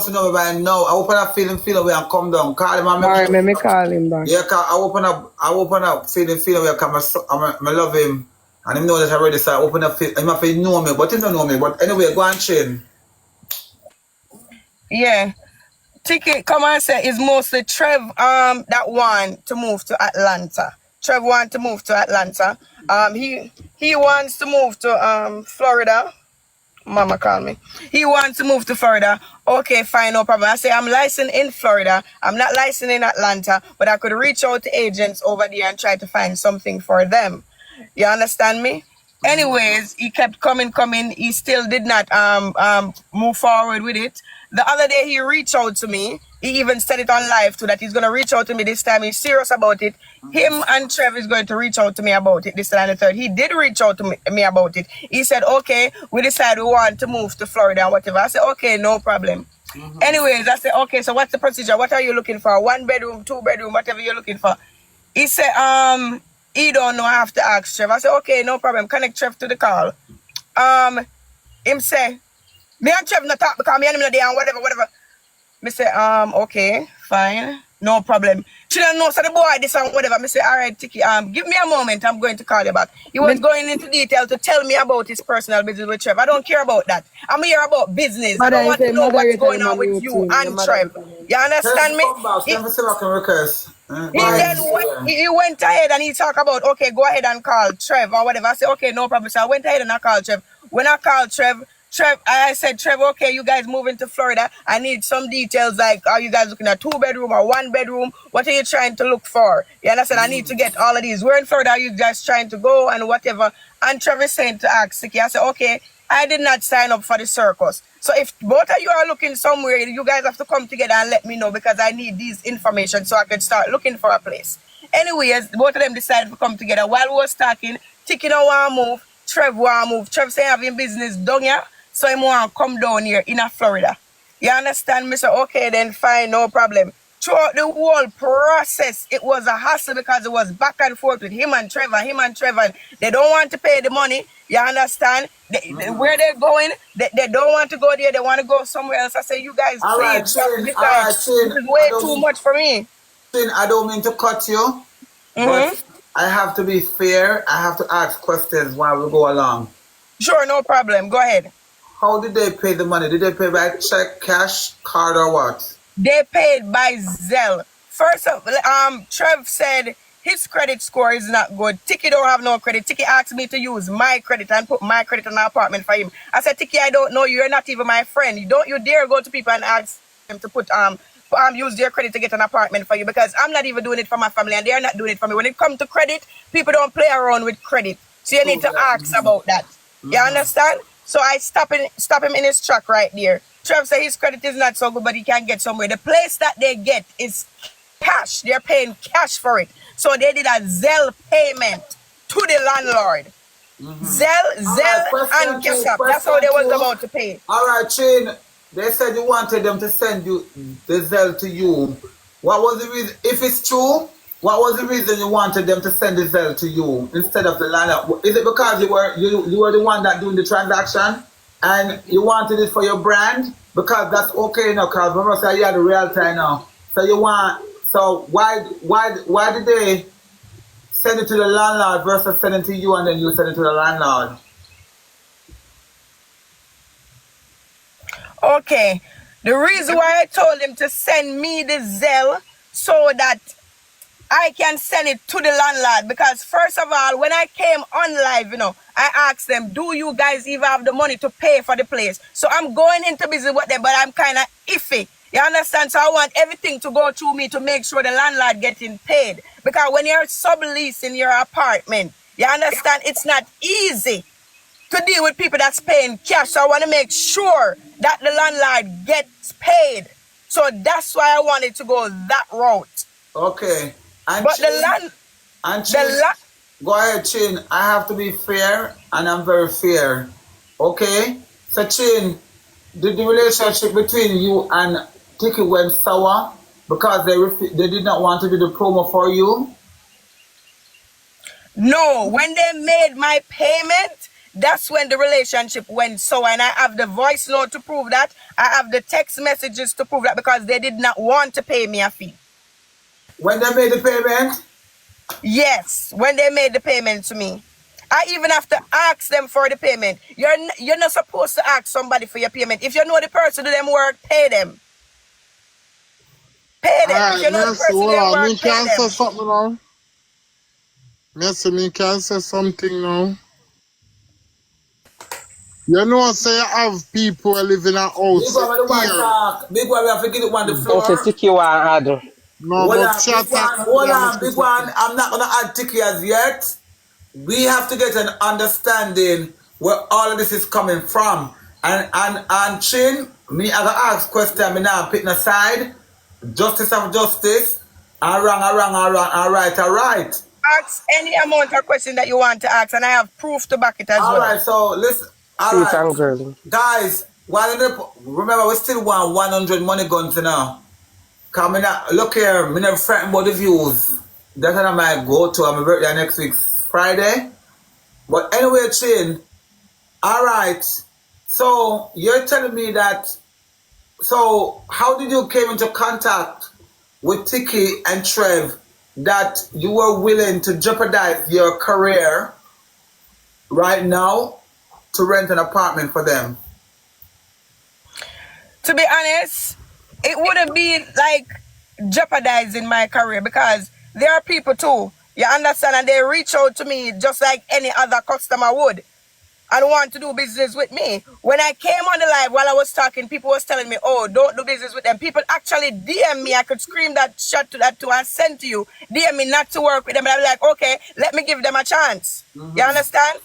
supposed to know me by now. I open up feeling away and come down. Call him and Alright, let me call him back. Yeah, I open up feeling away because I love him. And him know that already, so I open up him have to know me, but he don't know me. But anyway, go and chain. Yeah. Tikki, come and say it's mostly Trev that want to move to Atlanta. Trev want to move to Atlanta. He wants to move to Florida. Mama call me. He wants to move to Florida. Okay, fine, no problem. I say I'm licensed in Florida. I'm not licensed in Atlanta, but I could reach out to agents over there and try to find something for them. You understand me? Anyways, he kept coming. He still did not move forward with it. The other day he reached out to me. He even said it on live too that he's gonna reach out to me this time. He's serious about it. Him and Trev is going to reach out to me about it this time and the third. He did reach out to me about it. He said, okay, we decide we want to move to Florida and whatever. I said, okay, no problem. Anyways, I said, okay, so what's the procedure? What are you looking for? 1 bedroom, 2 bedroom, whatever you're looking for. He said, he don't know, I have to ask Trev. I said, okay, no problem. Connect Trev to the call. Him say, me and Trev not talk because me and him not there and whatever. Me say, okay, fine, no problem. She don't know, so the boy this and whatever. Me say, all right, Tikki, give me a moment, I'm going to call you back. He was going into detail to tell me about his personal business with Trev. I don't care about that. I'm here about business. I don't want to know what's going on with you and Trev. You understand me? He went ahead and he talked about, okay, go ahead and call Trev or whatever. I said, okay, no problem. So I went ahead and I called Trev. When I called Trev, I said, Trev, okay, you guys moving to Florida. I need some details like, are you guys looking at 2 bedroom or 1 bedroom? What are you trying to look for? Yeah, and I said, I need to get all of these. Where in Florida are you guys trying to go and whatever? And Trev is saying to ask Tikki. I said, okay, I did not sign up for the circus. So if both of you are looking somewhere, you guys have to come together and let me know because I need these information so I can start looking for a place. Anyways, both of them decided to come together. While we was talking, Tikki don't want to move, Trev want to move. Trev say having business down here. So he want to come down here in Florida. You understand me? So, okay, then fine, no problem. Throughout the whole process, it was a hassle because it was back and forth with him and Trev. They don't want to pay the money. You understand? Where they're going, they don't want to go there. They want to go somewhere else. I say, you guys, please, this is way too much for me. I don't mean to cut you, but I have to be fair. I have to ask questions while we go along. Sure, no problem. Go ahead. How did they pay the money? Did they pay by check, cash, card, or what? They paid by Zelle. First of Trev said his credit score is not good. Tikki don't have no credit. Tikki asked me to use my credit and put my credit on the apartment for him. I said, Tikki, I don't know. You're not even my friend. You dare go to people and ask them to put use their credit to get an apartment for you because I'm not even doing it for my family and they're not doing it for me. When it comes to credit, people don't play around with credit. So you need to ask about that. You understand? So I stop him in his track right there. Trev said his credit is not so good, but he can get somewhere. The place that they get is cash. They're paying cash for it. So they did a Zelle payment to the landlord. Zelle and cash up. That's how they was about to pay. All right, Chin. They said you wanted them to send you the Zelle to you. What was the reason? If it's true, what was the reason you wanted them to send the Zelle to you instead of the landlord? Is it because you were the one that doing the transaction and you wanted it for your brand? Because that's okay now, because remember say you had a Realtor now. So why did they send it to the landlord versus send it to you and then you send it to the landlord? Okay. The reason why I told them to send me the Zelle so that I can send it to the landlord, because first of all, when I came on live, I asked them, do you guys even have the money to pay for the place? So I'm going into business with them, but I'm kind of iffy. You understand? So I want everything to go through me to make sure the landlord getting paid. Because when you're subleasing your apartment, you understand, it's not easy to deal with people that's paying cash. So I want to make sure that the landlord gets paid. So that's why I wanted to go that route. Okay. And but Chin, go ahead, Chin. I have to be fair, and I'm very fair. Okay? So, Chin, did the relationship between you and Tikki went sour because they did not want to do the promo for you? No. When they made my payment, that's when the relationship went sour. And I have the voice note to prove that. I have the text messages to prove that, because they did not want to pay me a fee. When they made the payment? Yes, when they made the payment to me. I even have to ask them for the payment. You're not supposed to ask somebody for your payment. If you know the person do them work, pay them. Pay them. Alright, If you know the Messi, person do hold them on. work, Me pay can say them. something now. Messi, me can say something now. You know, say you have people who live in a Big house one with the one here. talk. Big one, we have to get it on the Okay, floor. Tikki want add. No, Hold but on, big chat one. Hold on, big one. I'm not going to add Tikki as yet. We have to get an understanding where all of this is coming from. And Chin, me I gotta ask question, me now picking aside. Justice of justice. All right. Ask any amount of question that you want to ask, and I have proof to back it as well. Alright, so listen. Truth Alright. and girl. Guys, remember we still want 100 money guns now. Come look here, me never frightened about the views. That's what I might go to. I'm birthday next week, Friday. But anyway, Chin, alright. So you're telling me that, so how did you came into contact with Tikki and Trev that you were willing to jeopardize your career right now to rent an apartment for them? To be honest, it wouldn't be like jeopardizing my career, because there are people too, you understand, and they reach out to me just like any other customer would and want to do business with me. When I came on the live while I was talking, people was telling me, oh, don't do business with them. People actually DM me. I could scream that shot to that too and send to you. DM me not to work with them. And I'm like, okay, let me give them a chance. You understand?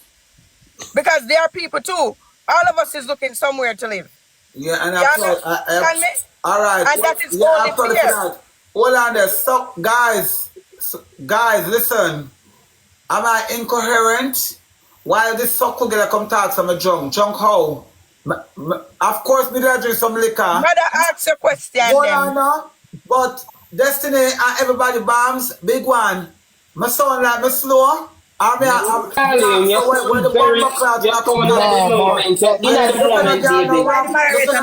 Because there are people too. All of us is looking somewhere to live. Yeah, and You understand me? all right. And that is yeah, only I'm sorry fair. for that. Hold on there. So, guys, listen. Am I incoherent? Why this sucker gonna come talk some junk? Junk how? Of course, me there drink some liquor. Brother, ask your question Hold then. on now. But Destiny and everybody bombs, big one. My sound like me slow. I'm Darling, so when the very, bomb cloud you're coming at this moment. You're in at the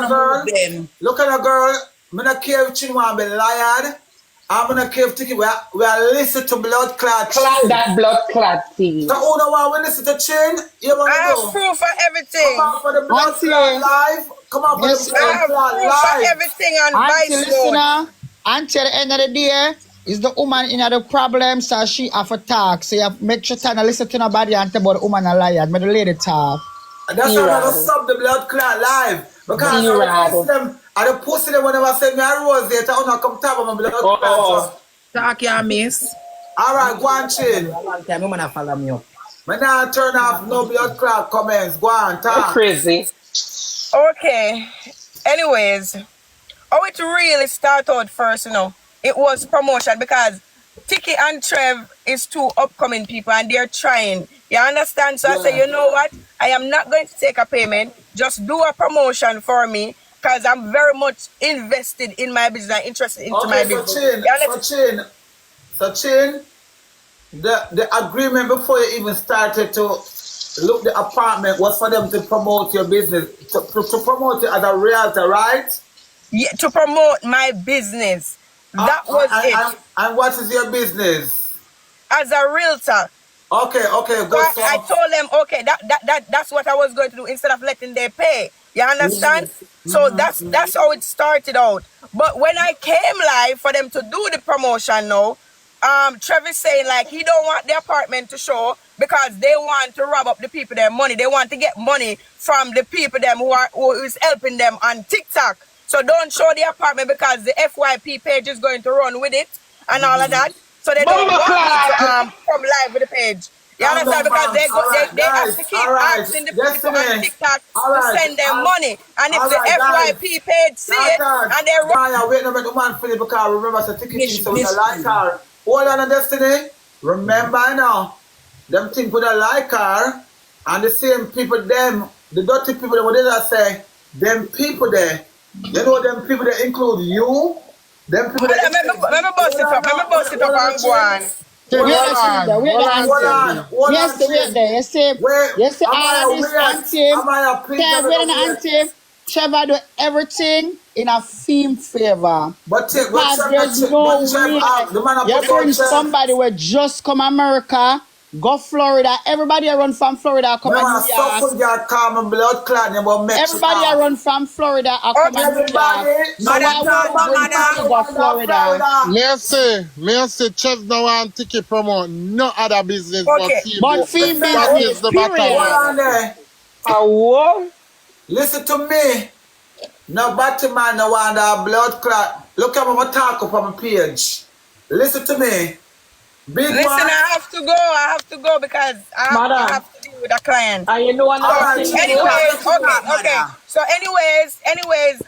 moment, baby. Look at a girl. I'm not care if Chinwan be lied. I'm not care if Tikki. We are listen to blood clot. Clot that blood clot thing. So who know why we listen to Chin? You want I to have go? proof for everything. Come out for the blood clot live. Come out for Yes, the I blood have clot proof for live. everything on Auntie, vice listen note. now. Until the end of the day, is the woman in the problem, so she have a talk. So you have make sure to listen to nobody and tell about the woman a liar. But the lady talk. That's why I'm going to sub the blood clot live. Because I don't pussy them whenever I say me a rose there. I don't come talk about my blood clot. Talk ya miss. Alright, go on, Chin. A long time, you man follow me up. Man, now turn off no blood clot comments. Go on, talk. Crazy. Okay. Anyways, how it really started out first, it was promotion, because Tikki and Trev is two upcoming people and they're trying. You understand? So I say, you know what? I am not going to take a payment. Just do a promotion for me, because I'm very much invested in my business and interested into my business. So Chin, the agreement before you even started to look the apartment was for them to promote your business, to promote you as a realtor, right? Yeah, to promote my business. That was it. And what is your business? As a realtor. Okay, good. So I told them, okay, that's what I was going to do instead of letting them pay. You understand? So that's how it started out. But when I came live for them to do the promotion now, Trev is saying like he don't want the apartment to show because they want to rob up the people their money. They want to get money from the people them who is helping them on TikTok. So don't show the apartment because the FYP page is going to run with it and all of that. So they don't want me to come live with the page. You understand? Because they have to keep asking the people on TikTok to send them money. And if the FYP page see it and they run. Wait a minute, man, Philip, because remember the ticket so with a like car. Hold on, Destiny. Remember now, them think with a like car and the same people, them, the dirty people, what did I say? Them people there. You know them people that include you. Them people that let me bust it up and go on. Tim, Wait, Wait hold there, Sylvia. on. Wait Hold there, on, hold Auntie. on, Tim. hold Yes, on, the wait Tim. there. Wait, You see all of Amaya, this, wait. Auntie. Amaya, please Kev, let me wait go there, wait. Auntie. Trevor do everything in a theme favor. But Because Trev, there's no way the man I you promote bring Trev. somebody who just come America, go Florida. Everybody run from Florida, come Me to New want to York. suffer your calm blood clot about Everybody I Mexico. run from Florida or come to Okay. New York. Everybody, So no Mother why one would talk talk, you about the bring mother. man Tikki who go want to Florida? Florida. Me say, Trev no want Tikki promote no other business but Okay. team But business. theme Listen, That is business, the bottom hold period. line on of it. there. What? Listen to me. No Batman no want a blood clot. Look at my talk up on my page. Listen to me. Big Listen, man. I have to go. I have to go because I Mother, have to deal with a client. and you know So, another Alright, thing Chicken, too? I'm anyways, let you okay, talk, okay. mother. So, anyways,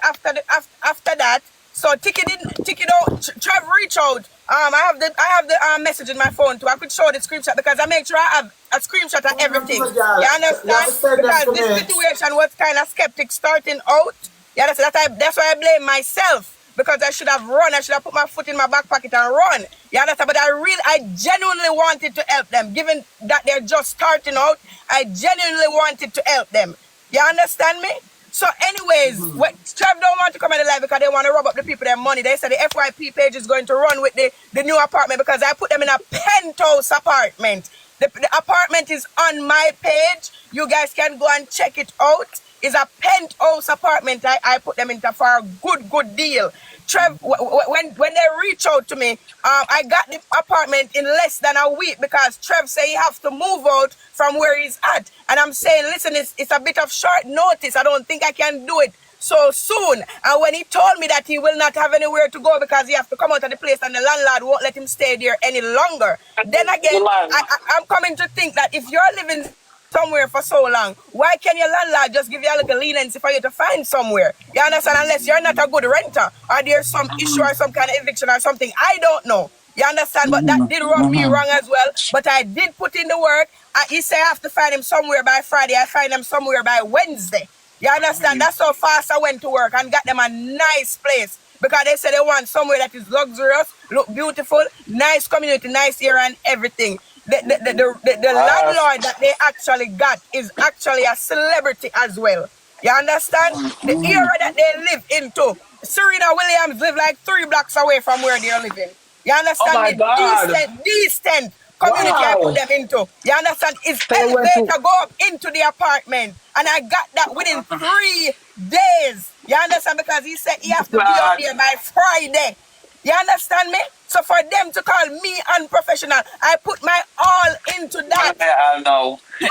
after that, so Tikki don't Trev reach out. I have the message in my phone too. I could show the screenshot because I make sure I have a screenshot of Send them to everything. me, girl. You You have understand? to send them Because to this me. situation was kind of skeptic starting out. You understand? That's why I blame myself. Because I should have run. I should have put my foot in my back pocket and run. You understand? But I genuinely wanted to help them. Given that they're just starting out, I genuinely wanted to help them. You understand me? So, anyways, what Trev don't want to come in the live because they want to rob up the people their money. They said the FYP page is going to run with the new apartment because I put them in a penthouse apartment. The apartment is on my page. You guys can go and check it out. It's a penthouse apartment. I put them into for a good deal. Trev, when they reach out to me, I got the apartment in less than a week because Trev say he have to move out from where he's at. And I'm saying, listen, it's a bit of short notice. I don't think I can do it so soon. And when he told me that he will not have anywhere to go because he have to come out of the place and the landlord won't let him stay there any longer, then again, I'm coming to think that if you're living somewhere for so long, why can your landlord just give you a little leniency for you to find somewhere? You understand? Unless you're not a good renter or there's some issue or some kind of eviction or something. I don't know. You understand? But that did rub me wrong as well. But I did put in the work. He said I have to find him somewhere by Friday. I find him somewhere by Wednesday. You understand? That's how fast I went to work and got them a nice place. Because they said they want somewhere that is luxurious, look beautiful, nice community, nice air and everything. The landlord that they actually got is actually a celebrity as well. You understand? The era that they live into. Serena Williams live like 3 blocks away from where they're living. You Oh understand my the God. decent community I put Wow. them into. You understand? Is So you went to, elevator go up into the apartment. And I got that within 3 days. You understand? Because he said he have to be out God. there by Friday. You understand me? So for them to call me unprofessional, I put my all into that. I know. 24/7,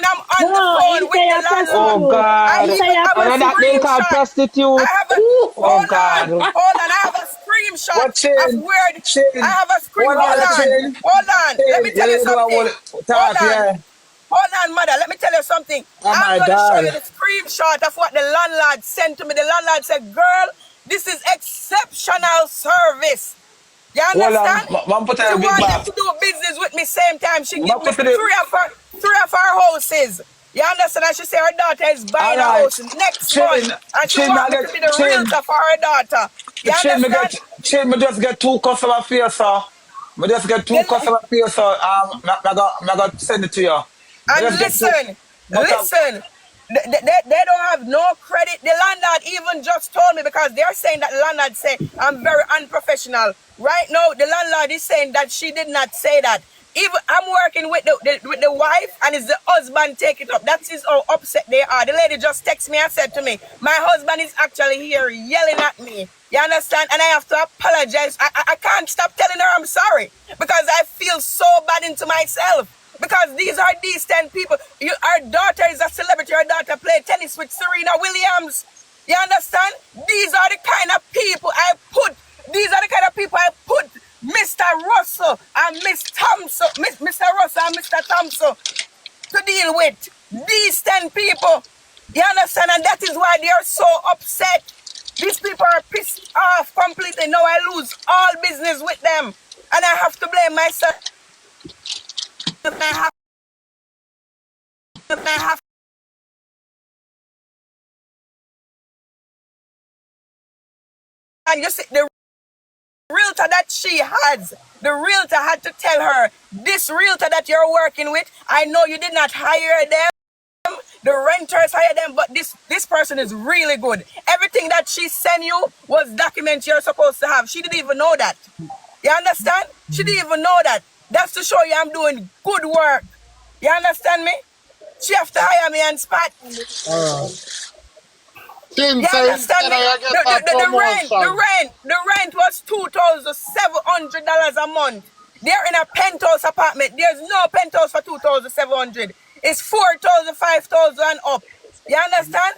I'm on the No, phone him with say the a Oh landlord. prostitute. I Him God. say even a have And a then that being prostitute. called screenshot. I prostitute. have a Ooh, oh hold on, God. hold on. I have a screenshot What of chin? where I Chin. have a screen. What Hold other on, chin? hold on. Let me Chin. tell you You do a whole something. Hold talk, on. yeah. Hold on, mother. Let me tell you something. Oh I'm my going to show you God. the screenshot of what the landlord sent to me. The landlord said, girl, this is exceptional service. You Hold on. understand? Man put She a big want them back. to do business with me same time. She Man give me put it. three of her houses. You understand? And she say her daughter is All buying a right. house next month. Chin. And she Chin, want I me to get be the chin. realtor for her daughter. You Chin, understand? me just get 2 customer here, sir. Me just get 2 The, customer here, sir. I got send it to you. Me And just get 2. But listen, they don't have no credit. The landlord even just told me because they're saying that the landlord say I'm very unprofessional. Right now, the landlord is saying that she did not say that. Even I'm working with the wife and it's the husband take it up. That is how upset they are. The lady just texted me and said to me, my husband is actually here yelling at me. You understand? And I have to apologize. I can't stop telling her I'm sorry because I feel so bad into myself. Because these are decent people. Our daughter is a celebrity. Our daughter played tennis with Serena Williams. You understand? These are the kind of people I put. These are the kind of people I put Mr. Russell and Miss Thompson, Mr. Russell and Mr. Thompson to deal with. Decent people. You understand? And that is why they are so upset. These people are pissed off completely. Now I lose all business with them. And I have to blame myself. I have and you see the realtor that she has, the realtor had to tell her, this realtor that you're working with, I know you did not hire them, the renters hire them, but this person is really good. Everything that she sent you was documents you're supposed to have. She didn't even know that. You understand? She didn't even know that. That's to show you I'm doing good work. You understand me? She have to hire me on spot. Chin You say understand instead me? of you get a promotion. The rent was $2,700 a month. They're in a penthouse apartment. There's no penthouse for $2,700. It's $4,000, $5,000 and up. You understand?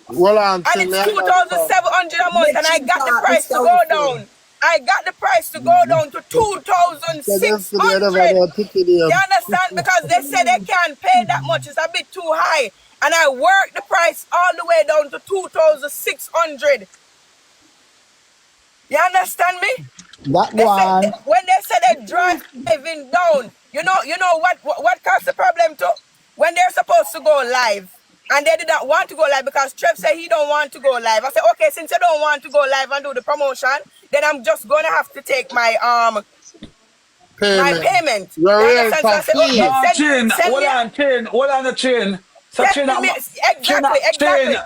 Well, on, And Chin, it's me I got $2,700 a month, and I got the price to go down. I got the price to go down to said yesterday, I never 2,600. know Tikki there. You understand? Because they said they can't pay that much. It's a bit too high. And I worked the price all the way down to 2,600. You understand me? That They said one. when they said they're driving down, you know what caused the problem too? When they're supposed to go live. And they did not want to go live because Trev said he don't want to go live. I said, okay, since you don't want to go live and do the promotion, then I'm just gonna have to take my payment. You Your real understand? So I said, fee. okay, No, Chin, send hold me on, Chin, hold on the Chin. So Chin, send me Chin, exactly.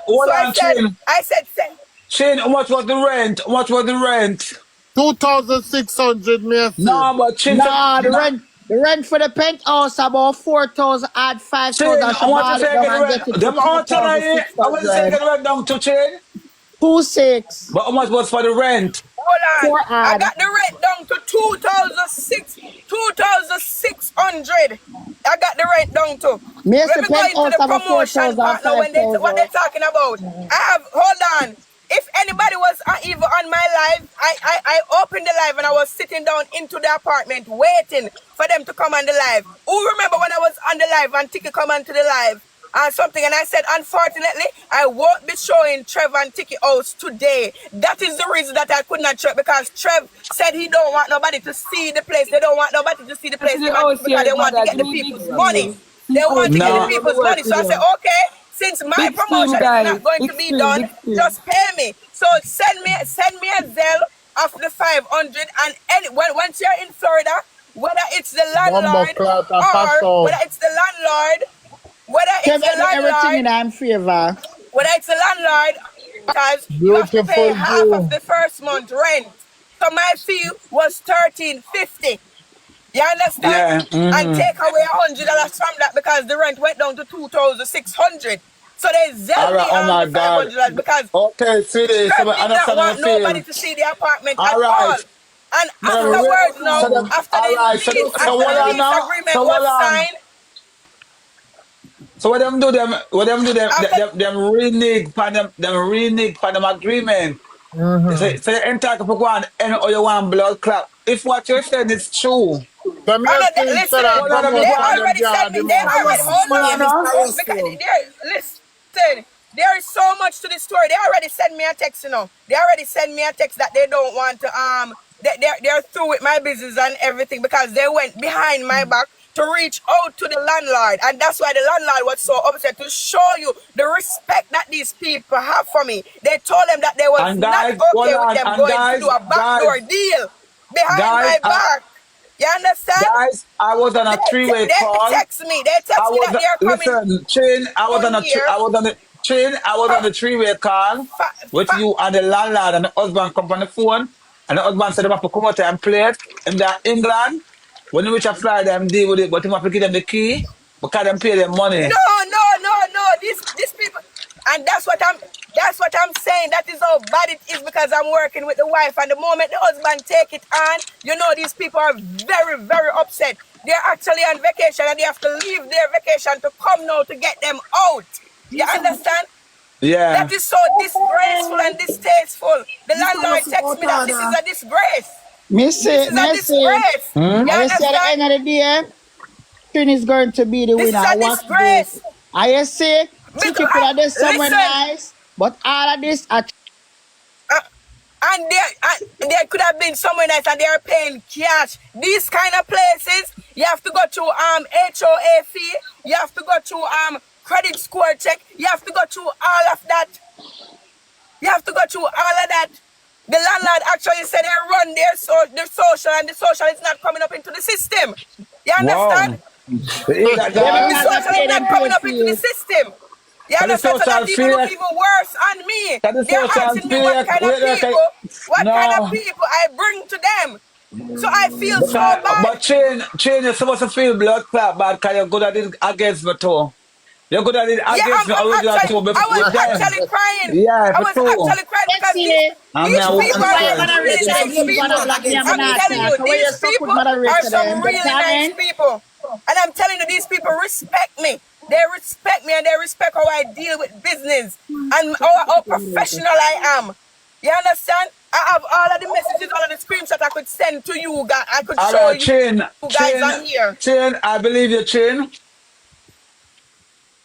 hold So on, Chin. I said send. Chin, how much was the rent? How much was the rent? 2,600, me I say. No, but Chin said, Nah, the no, rent for the penthouse about 4,000, add 5,000. Chin, I how should much you ball it say down get the and rent? get it to Them all tell you, how much you say 2,600. get the rent down to Chin? 2,600. But how much was for the rent? Hold on. 4 I add. got the rent down to 2,600. I got the rent down to. Me Let the me go into penthouse the have a promotion 4,000, partner when they what 5,000. they're talking about. Hold on. If anybody was even on my live, I opened the live and I was sitting down into the apartment waiting for them to come on the live. Who remember when I was on the live and Tikki come onto the live and something, and I said, unfortunately, I won't be showing Trev and Tikki house today. That is the reason that I could not show it, because Trev said he don't want nobody to see the place. They don't want nobody to see the place because they want to get the people's money. They want to get the No. people's money. So I said, okay, since my promotion is not going to be done, just pay me. So send me a Zelle of the 500, and once you're in Florida, whether it's the Bumbo landlord clout a pass or out. whether it's the landlord, Trev, I do everything in I'm favor. whether it's the landlord, because you have to pay Beautiful half of view. the first month rent. So my fee was $1,350. You understand? Yeah. And Mm-hmm. take away $100 from that because the rent went down to 2,600. So they All sell me right, oh my the God. $500 because Okay, sweetie, so Trev I did not understand how you want nobody feel. to see the apartment at All right. all. And But afterwards, so now, them, after all the right, lease, so after hold the on lease now. agreement So was hold on. signed, So what them do after them renege for them agreement. So they entitled to go on any or you want blood clot. If what you're saying is true, So me oh I no, say instead listen, of hold on, let me they go on. promotion, them already get sent the me, they most already, now. hold Hold on on. now. Because listen, there is so much to this story. They already sent me a text, They already sent me a text that they don't want to, they're through with my business and everything because they went behind my back to reach out to the landlord. And that's why the landlord was so upset, to show you the respect that these people have for me. They told them that they was And not guys, hold okay with on. them And going to do a backdoor deal behind my I, back. You understand? guys, I was on a three-way They call. text me. They text I me was that they are coming listen, Chin. down here. I was on the three-way call with you and the landlord and the husband come on the phone, and the husband said they have to come out and play it in that England. When you reach a fly, them deal with it, but you have to give them the key because them pay them money. No. These people, and that's what I'm saying. That is how bad it is because I'm working with the wife, and the moment the husband take it on, these people are very, very upset. They're actually on vacation and they have to leave their vacation to come now to get them out. You understand? Yeah. That is so disgraceful and distasteful. The landlord texts me that this is a disgrace. This is a disgrace. Hmm? You I say at the understand? end of the day, Trin is going to be the This is winner. a Watch this. disgrace. I say, Tikki could have done somewhere Listen, nice, but all of this, uh, and there could have been someone else and they are paying cash. These kind of places, you have to go through HOA fee, you have to go through credit score check, you have to go through all of that. You have to go through all of that. The landlord actually said they run their social, and the social is not coming up into the system. You understand? Wow. You hear that, Yeah, The guys? because I social is pay not them coming pay up into the fee. system. You Can the understand? So that social even look fake? even worse on me. Can the They're social asking me what fake? kind of Wait, okay. people, No. I bring to them. So I feel so But bad. chain, you're supposed to feel blood clot bad because you're good at it against me too. You're good at it Yeah, against me original too I was with them. actually crying. Yeah, I for was true. actually crying because Messi, I'm these a this people woman is are why your some strength. really moderator there nice give me wanna people. block me and I'm wanna telling attack. you, Where you these so put people are moderator some there? The really nice comment? people. And I'm telling you, these people respect me. They respect me and they respect how I deal with business and how professional I am. You understand? I have all of the messages, all of the screenshots I could send to you guys. I could All show right, you guys on here. I believe you, Chin.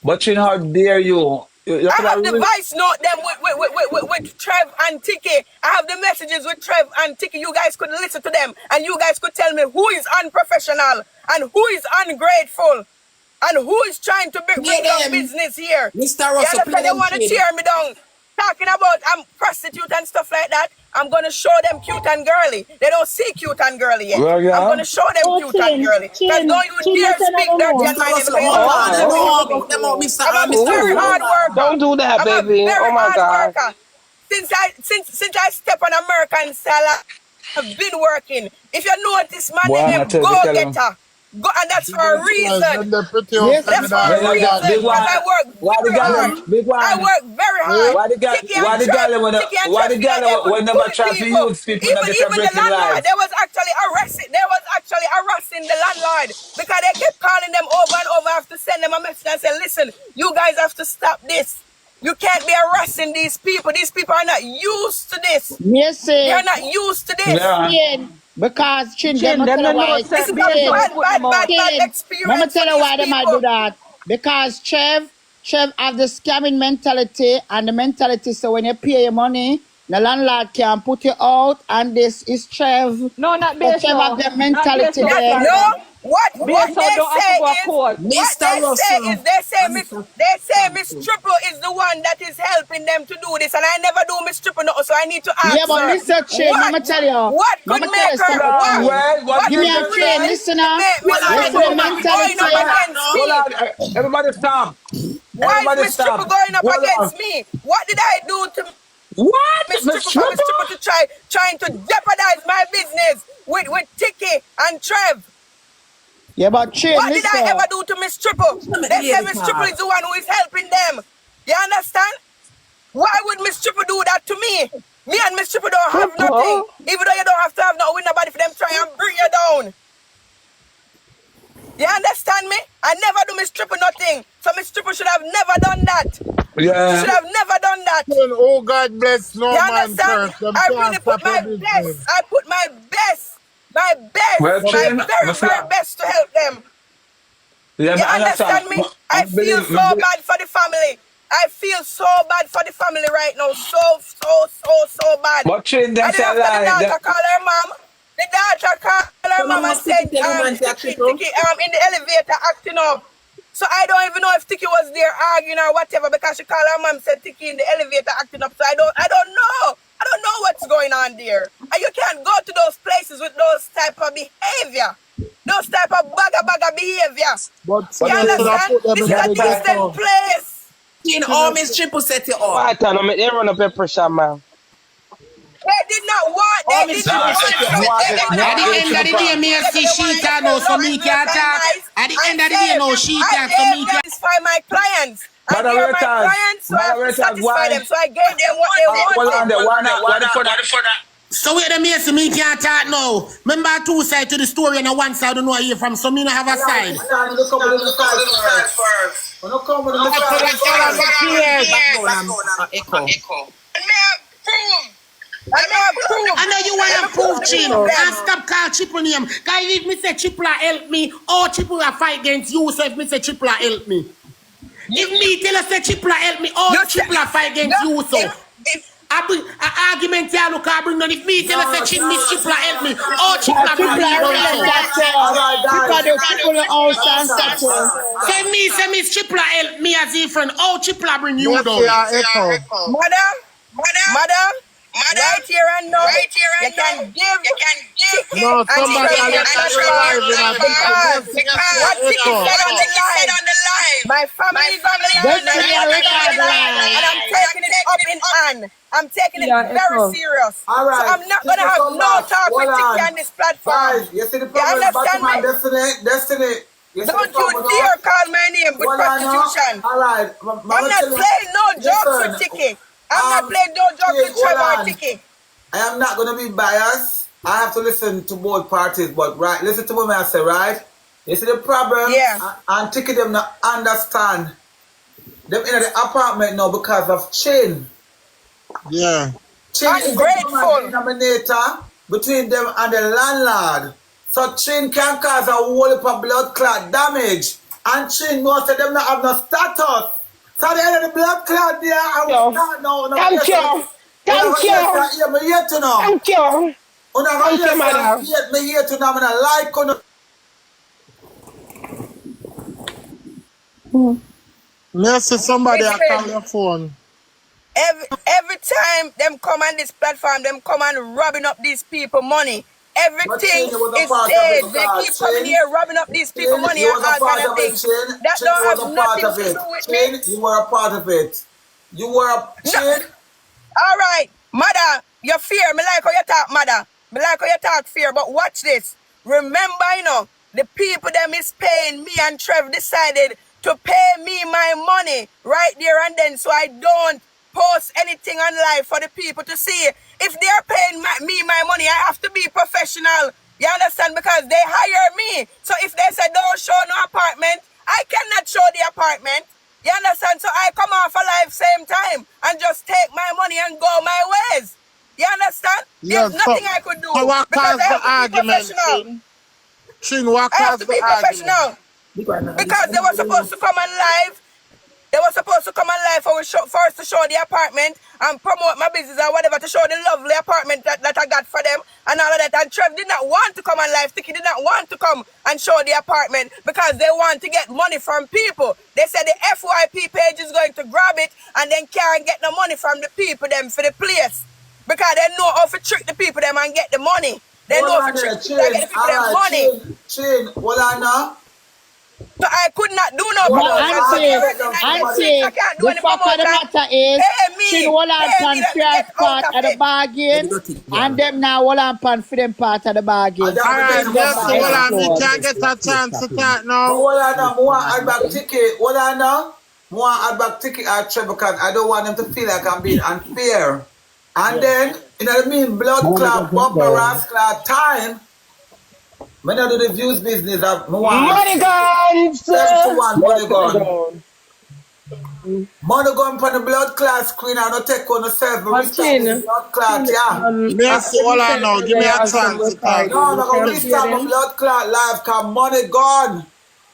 But Chin, how dare you? You I could have have the really. voice note them with Trev and Tikki. I have the messages with Trev and Tikki. You guys could listen to them and you guys could tell me who is unprofessional and who is ungrateful and who is trying to Play bring down them. business here. Mr. You Russell, play understand? They them want to chin. tear me down. Talking about I'm prostitute and stuff like that. I'm gonna show them cute and girly. They don't see cute and girly yet. Well, I'm yeah. gonna show them Oh, cute and Chin, girly. Because Chin, don't you Chin, you dare say speak no dirty more. on Mr. my name Russell, because you hold know Oh, how on. to Let me look oh. for warm me. up them out, Mr. I'm a Mr. very Ooh. Russell. Hold hard on. worker. Don't do that, I'm a baby. very Oh my hard God. worker. Since I step on American soil, I've been working. If you notice my Boy, I name, tell go you, tell him. getter. Go, and that's for a When reason. they pretty up Yes, them That's in for our a Then you yard got reason big because them. I one. work Why the very hard. gal, big I one? work very Eh? hard. Why the gal when Tikki and why Trev, the you know, they gal could when never bully try to people. use people to get a Even the break in landlord, life? they was actually harassing the landlord because they kept calling them over and over. I have to send them a message and say, listen, you guys have to stop this. You can't be harassing these people. These people are not used to this. They Messi, are not used to this. Yeah. Chin, because Chin, them Chin, not them tell no her know why. This set is a based on Chin, we bad, put bad, them bad, out. bad Chin, Mama experience for tell her these why they might do people. that. Because Trev have the scamming mentality, and the mentality so when you pay your money, the landlord can put you out, and this is Trev. No, not So based Trev have so. the Not based mentality so, there. No, Florida. what Based so they don't have to go to say is court. Mr. Russell. Miss Triple is the one that is helping them to do this, and I never do Miss Triple no, so I need to Yeah, ask but her listen, Chin, Mama tell you. what could Mama tell make you her Hold something, on, Chin. wait. What Give you me could a do? Chin, really listen up. make Miss Hold on, You see Triple the Echo. Big body going up mentality. man right against now. Hold me? on. Everybody stop. Why is Everybody Miss Triple stop. going up Hold on. against me? What did I do to What? Miss Miss Triple for Triple? Miss Triple to trying to jeopardize my business with Tikki and Trev? Yeah, but Chin, What did I listen. ever do to Miss Triple? Let me They say lady Miss Triple talk. is the one who is helping them. You understand? Why would Miss Triple do that to me? Me and Miss Triple don't have nothing. Triple. Even though you don't have to have no with nobody for them try and bring you down. You understand me? I never do Miss Triple nothing. So Miss Triple should have never done that. She Yeah. should have never done that. Oh God bless You no man understand? curse. Them I can't really put stop your my business. best. I put my best, Well, But my Chin, very, very best to help them. yeah, You I understand. understand me? I I feel believe, so bad for the family. I feel so bad for the family right now. So bad. but Chin, them And then say a after the lie. daughter call her mom, the daughter call her Come on, mom and must Tikki said, tell woman to Tikki, triple. in the elevator acting up. So I don't even know if Tikki was there arguing or whatever because she called her mom said Tikki in the elevator acting up. So I don't know. I don't know what's going on there. And you can't go to those places with those type of behavior. Those type of bagger behavior. You you should have understand? put them This in is a the distant ghetto. place. In all Miss Triple set you up. Right on, they run up your pressure, man. They did not want, All they Miss did not Triple Nah, set want you to, up. they did not At the want end of the day, me I see she can't know, so me can't talk. At the end of the day, no, she can't, so me can't. satisfy my clients. And they're my moderators, clients, so I have to moderators, satisfy why? them. So I gave them what they Hold wanted. on there. Why not? Why the for that? So wait a minute, so me can't talk now. Remember two sides to the story and one side I don't know where you from, so me not have a side. Come with the side first. When you come with the side Echo. I know you want to prove Chin. And stop call triple name. Guys, if me say triple help me, or triple a fight against you, so if me say triple help me. If me tell us say triple help me, or triple fight against you, so. I bring an argument here, look, I bring none. If me tell us say Chin, Miss triple help me, or triple bring me down, so. Triple house and settle. Say me, say Miss triple help me as a friend, or triple bring you Messi down. and Echo. Mother, right here and now, you can give Tikki No, and somebody Trev are their live in a platform because because what Tikki said on the live, my family is on the line, my Destiny, I family is on record the the line, live. and I'm taking it up in hand. I'm taking it very serious. All So right, I'm not going to Tikki, have come no back. talk Hold with Tikki on. on this platform. Guys, you see the You problem, understand Batman, me? Destiny. You see the Don't you problem now? dare call my name with Hold on now. prostitution. All right, I'm Mama not tell you. playing no jokes with Listen, Tikki. I'm not playing no jokes with hold Trevor or on. Tikki. I am not going to be biased. I have to listen to both parties, but right, listen to what I say, right? You see the problem? Yeah. And Tikki them not understand. Them in the apartment now because of Chin. yeah. Chin is the common Ungrateful. denominator between them and the landlord. So Chin can cause a whole heap of blood clot damage. And Chin knows that them not have no status. So the end of the blood clot there, I will start now. Thank you. Thank you. Me here to know. Thank you. Thank you, madam. Me here to know. I like you. Me see somebody Listen, call your phone. every time them come on this platform, them come and robbing up these people money. Everything is staged. They keep coming here robbing up these people money You and was a all part kind of of it, things. Chin. That Chin, don't you was have a part nothing of to it. do with me. Chin, you were a part of it. You were a Chin. All right, mother, you fear. Me like how you talk, mother. Me like how you talk fear, but watch this. Remember, you know, the people them is paying me and Trev decided to pay me my money right there and then, so I don't post anything on live for the people to see. If they're paying me my money, I have to be professional. You understand? Because they hire me. So if they say don't show no apartment, I cannot show the apartment. You understand? So I come off a live same time and just take my money and go my ways. You understand? Yeah, There's so nothing I could do what because caused I the have to be argument, professional. Chin? Chin, what I have caused to the be argument? professional because they were supposed to come on live. They were supposed to come on live first to show the apartment and promote my business or whatever, to show the lovely apartment that I got for them and all of that. And Trev did not want to come on live. Tikki did not want to come and show the apartment because they want to get money from people. They said the FYP page is going to grab it and then can't get the money from the people them for the place. Because they know how to trick the people them and get the money. They know how to trick the people and get the people them money. Chin, hold on now. So I could not do no But promotion. So everything I do, I can't do the any fact of the promotion. matter is, Pay me. she hold on Pay me, pan let me first get part out of of the it. bargain, and them now hold on pan for them part of the bargain. All Alright, right, yes, hold hold on. Me Lord. can't get a chance to talk now. hold on now. More add back Tikki. Hold on now. More add back Tikki at Trev because I don't want them to feel like I'm being unfair. And then, you know what I mean, blood clot, bumper, rascal time. When I do the views business, I want Money guns. 7-1 money gun. Money gun for the blood clot screen. I don't take on yourself. But restart the blood clot, yeah. Yes, hold on now. Give me a chance to talk. No, I'm going to restart my blood clot live because money gone.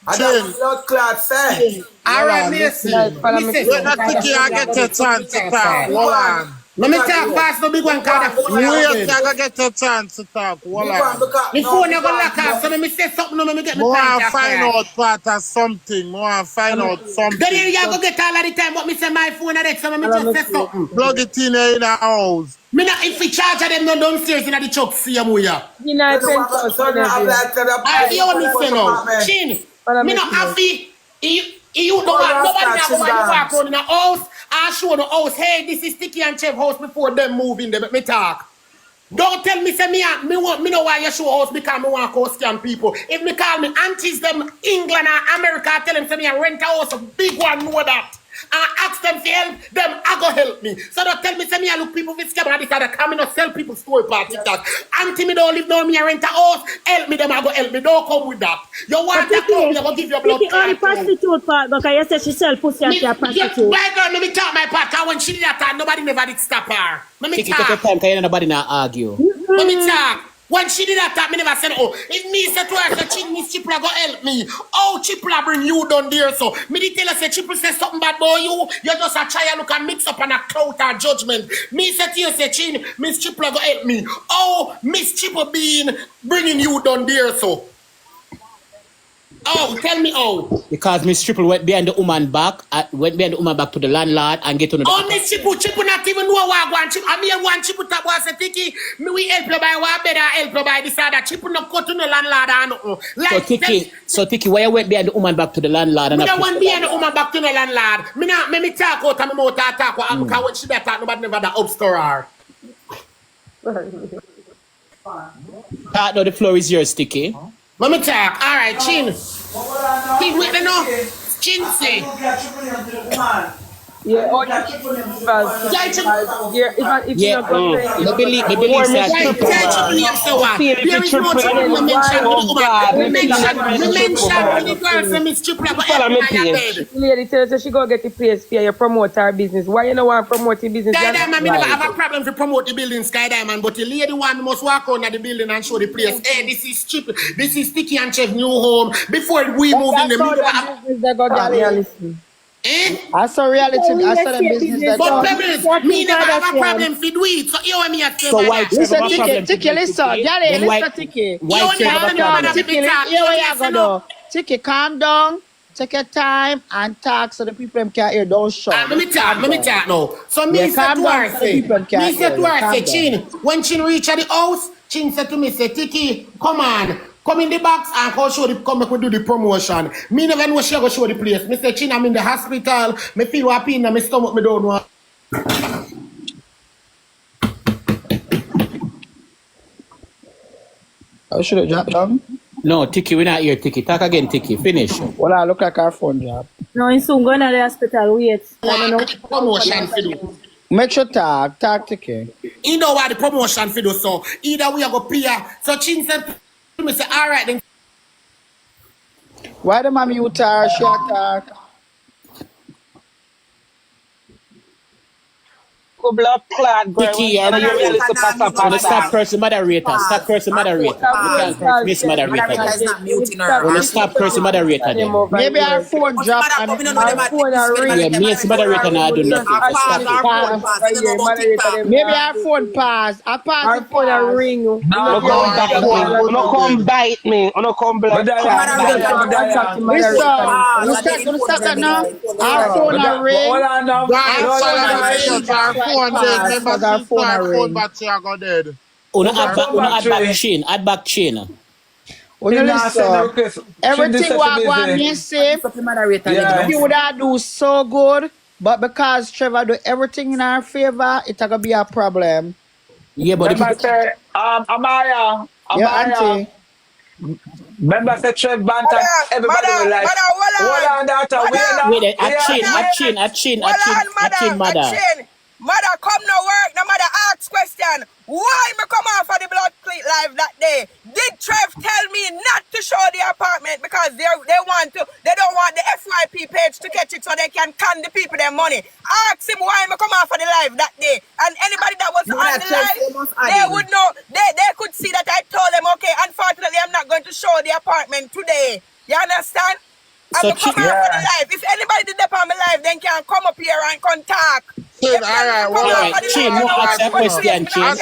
I got my blood clot set. Alright, listen. Wait, not Tikki, I get a chance to talk. Hold on. Let me talk fast, no big one, cause the phone Wait, I gotta get a chance to talk. Hold on. the phone never lock off, so let me say something, no, let me get More my I find out part of something. More I find out something. Then you go get all of the time, but me say my phone and that, so let me just say something. Plug it in there in the house. Me not, if we charge them no downstairs in the truck, see them here. You know, Penthouse. I hear me say now, Chin, me not happy. You don't want nobody now go and walk around in the house. I show the house, hey, this is Tikki and Trev house before them move in there, let me talk. Don't tell me, say me know why you show house because me want to go scam people. If me call me aunties them England or America, I tell them say me I rent a house, a big one, know that. And I ask them to help them, I go help me. So don't tell me, say me I look people with scam and this other come not sell people story party that. Auntie me don't live down me, I rent a house, help me them, I go help me. Don't come with that. You want to come, you go give your blood. Tikki only prostitute part, because you say she sell pussy and she a prostitute. My girl, let me talk my part, because when she did that, nobody never did stop her. Let me Tikki, talk. take your time, because nobody not argue. Let me talk. When she did that, me never said, oh, if me said to her, say, Miss Chipla go help me. Oh, Chipla bring you down there, so. Me did tell her, say, Chipla say something bad about you. You just a try and look and mix up and a clout or judgment. Me said to you, say, Chin, Miss Chipla go help me. Oh, Miss Chipla being bringing you down there, so. Oh, tell me how. Because Miss Triple went behind the woman back, to the landlord and get on the. Oh, Miss Triple not even know what I want. I mean, one Triple tap was a Tikki. Me we help you by what better help you by this other Triple not cut to the landlord and like. So Tikki, why you went behind the woman back to the landlord? Me not want behind the woman back to the landlord. Me talk out and me mouth talk what because when she talk nobody never that upstar. No, the floor is yours, Tikki. Let me talk. All right, Chin. Chin, wait, no. Chin say. Yeah, oh, Yeah. if you don't go Me believe that. There is no Triple mention. We mention the girl from Miss Triple. lady tells her she go get the place for you promote her business. Why you don't want to promote the business? Sky Diamond, me never have a problem to promote the building, Sky Diamond, but the lady one must walk on at the building and show the place. Hey, this is Triple. This is Tikki and Trev new home. Before we move in the Listen. I saw reality. I saw the business that but done. Pebbles, me never have a problem for do it. So you and me at So why Listen, Tikki, listen. Daddy, listen, Tikki. Calm down, Tikki. Here we go, though. Tikki, calm down. Take your time and talk so the people can hear. Don't shout. Let me talk now. So me said to her, say, Chin, when Chin reach at the house, Chin said to me, say, Tikki, come on. Come in the box and come back we do the promotion. Me never know she go show the place. Me say, Chin, I'm in the hospital. Me feel happy in my stomach, me don't know. I should have dropped down. No, Tikki, we're not here, Tikki. Talk again, Tikki. Finish. Well, I look like our phone job. No, he's soon going to the hospital. Wait. Promotion for do. Make sure talk Tikki. You know what the promotion for do, so either we are go pay her. So Chin said to me, say, all right then. Why the mommy you talk? She talk. Blood clot, girl. Tikki, stop cursing moderator. Stop cursing moderator. You can't curse Miss moderator. Moderator is not muting her. Stop cursing moderator then. Maybe our phone drop and our phone ring. Yeah, Miss moderator now do nothing. Maybe our phone pass. Our phone ring. No come bite me. No come blood clot. Listen, stop that now. Our phone ring. Our phone battery I got dead. Add back chain. Everything what me say, you would have do so good, but because Trevor do everything in our favor, it's gonna be a problem. Yeah, but Amaya. Auntie. Remember say Trev banter everybody will like. Hold on, daughter. Wait, a chin, mother. Mother come no work, no mother ask question. Why me come off of the blood cleat live that day? Did Trev tell me not to show the apartment because they don't want the FYP page to catch it so they can con the people their money? Ask him why me come off of the live that day. And anybody that was on the live, they would know, they could see that I told them, okay, unfortunately I'm not going to show the apartment today. You understand? I'm come off of the live. If anybody did that on my live, then can come up here and contact. All right, Chin, no ask that question, Chin.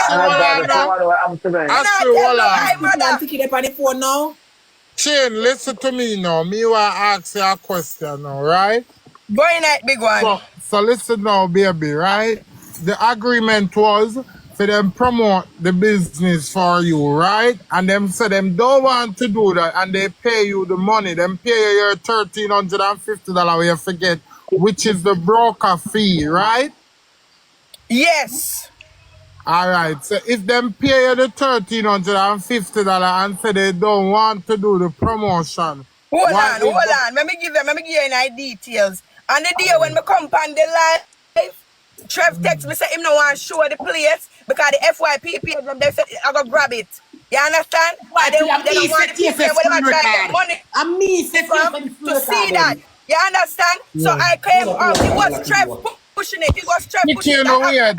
Chin, listen to me now. Me will ask you a question now, right? Go in that big one. So listen now, baby, right? The agreement was for them promote the business for you, right? And them say them don't want to do that and they pay you the money. Them pay you your $1,350 where you forget, which is the broker fee, right? Yes. All right. So if them pay you the $1,350 and say they don't want to do the promotion. Hold on. Let me give you any details. On the day when me come on the live, Trev text me say him no want to show the place because the FYP page them they said I go grab it. You understand? They don't want the people whatever try to get money. To see that. You understand? So I came up. It was Trev pushing it. It was Trev pushing it. I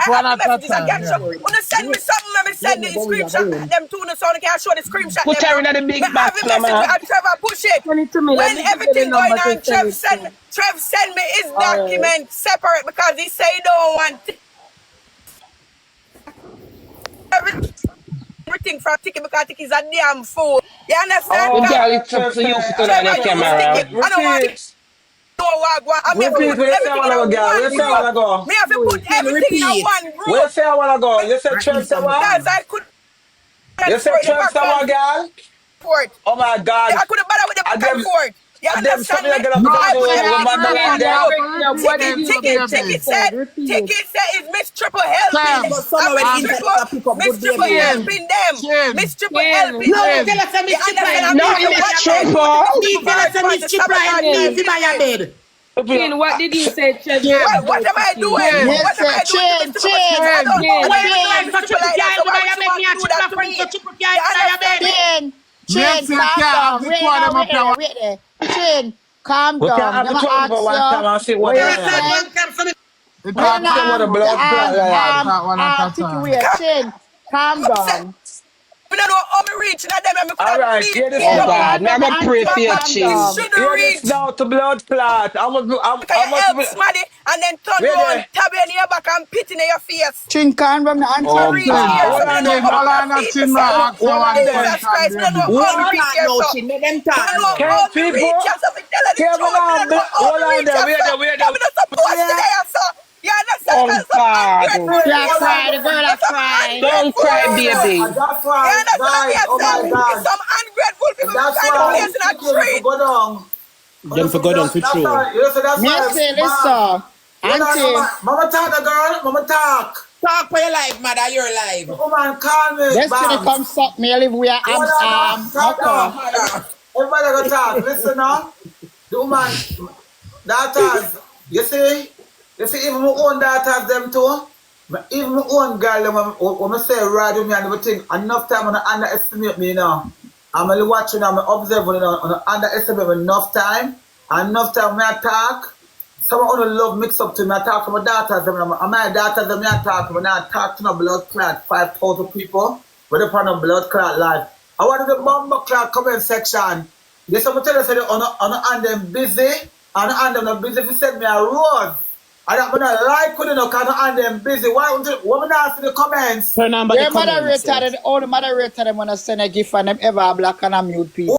have the messages again. So when you send me something, let me send the screenshot. Them two so I can show the screenshot. Put her in the big box, man. Trevor push it. When everything going on, Trev send me his document separate because he say he don't want everything from Tikki because Tikki's a damn fool. You understand? The Oh, girl, that it's up Trev to you say, to turn on Trevor, your you stick it. camera. I don't want to repeat. know what I mean, I have to Repeat put what you say I everything in a wanna go, girl. What one you say I group. wanna go? Me have to put Can everything in a repeat. one What you group. say I wanna go? You say Right Trev say inside my what? Because car. I couldn't You say for the Trev back say and what, girl? forth. Oh my God. I couldn't bother with the I back and them, forth. You I them understand something me? I get up No, with the I put Chin, fool, I everything have in to a Magdalene one repeat, I there. have group. to repeat Tikki, this, Tikki, baby. Tikki said, Tikki said is Miss Triple Trev, helping. But And somewhere the Miss internet Triple, can pick up Miss good Triple baby. Chin, helping them. Chin, Miss Triple Ken, helping No, me them. tell us that You Miss Chipper understand? help And me me Not have to fi buy Miss watch a out bed. for the Trevor. Miss Me Triple tell us bird that for Miss the Chipper help me sabotage fi buy a business. bed. Ken, what did you say Trev Chin, said What about am I Tikki? doing? Chin, What am Listen, I doing to Miss Chin, Triple? Chin, I Chin, don't I know Ken, don't even know anything if about Chin, Miss so Triple Chipper like that. can't So help me why buy would a she bed. want Me to a do that Chipper for come so me? Chipper You can't buy a understand bed. me? Chin, Merci, calm I have down. to Wait call now, them up wait here. there, wait there. Chin, calm We can't down. have Let the me 12 for ask one you, time and see what what Tell you us that I am. say? one time so me It Wait talk And now, see one, what the it blood clot I am. talk one at a Tiki, time. wait, Chin, calm Upset. down. I don't know how me reaching at them and me could All have right, beat hear this Hold Oh them. now. God, on, me I let me go pray answer, for your Mama, calm you chin. down. should Hear this reach. now to blood clot. Because you help Smaddy and then turn wait round, there. tab in your back and pit in your face. Chin, calm down, answer. Me Oh reach Chin, here, God. so me don't know how hold me on, feet Chin, myself. I Hold, ask you hold one on there. Jesus question, Christ, me don't know baby. how me one reach talk here, no so. chin, let them Me talk don't know now. how Can me people? reach here, so me tell her the Kevin, truth. Me don't know how hold me on reach there. here, Wait so. there, wait Yeah, there. me not supposed to Yeah. there, so. You understand? Oh Because some God. ungrateful Wait, I people, hold so. on cry, the there. girl I There's some cry. Don't ungrateful cry, Hold on people. there. baby. And that's You why, understand me, guys, I oh say? my God. Some ungrateful And people that's find a why place it's in a tricky if you tree. go down. Them for go down for That's true. why, you know, so that's Me why, say, mom. listen, Hold on, auntie, mama talk, the girl. Mama talk. Talk for your life, mother, your The life. woman call me, destiny Babs. come suck me, I live where Hold I'm, on, talk okay. now. Talk, mother. Everybody go talk. Listen now. The woman, daughters, you see, even my own daughters, them too. Even my own girl, them, when I say ride with me and everything, enough time when I underestimate me now. I'm only watching, I'm observing, and underestimate me enough time. And enough time when I talk, some of the love mix up to me. I talk to my daughters, and my daughters, and I talk, when I talk to my blood clot, 5,000 people, with upon a blood clot life. I wanted the bomber clot comment section. Yes, I'm tell you, say, on them busy, and them not busy, if you send me a rose. I don't like when you know, because on them busy. Why would you ask in the comments? Turn on by the Your comments. moderator, all the moderator, them want to send a gift and them ever black and a mute people.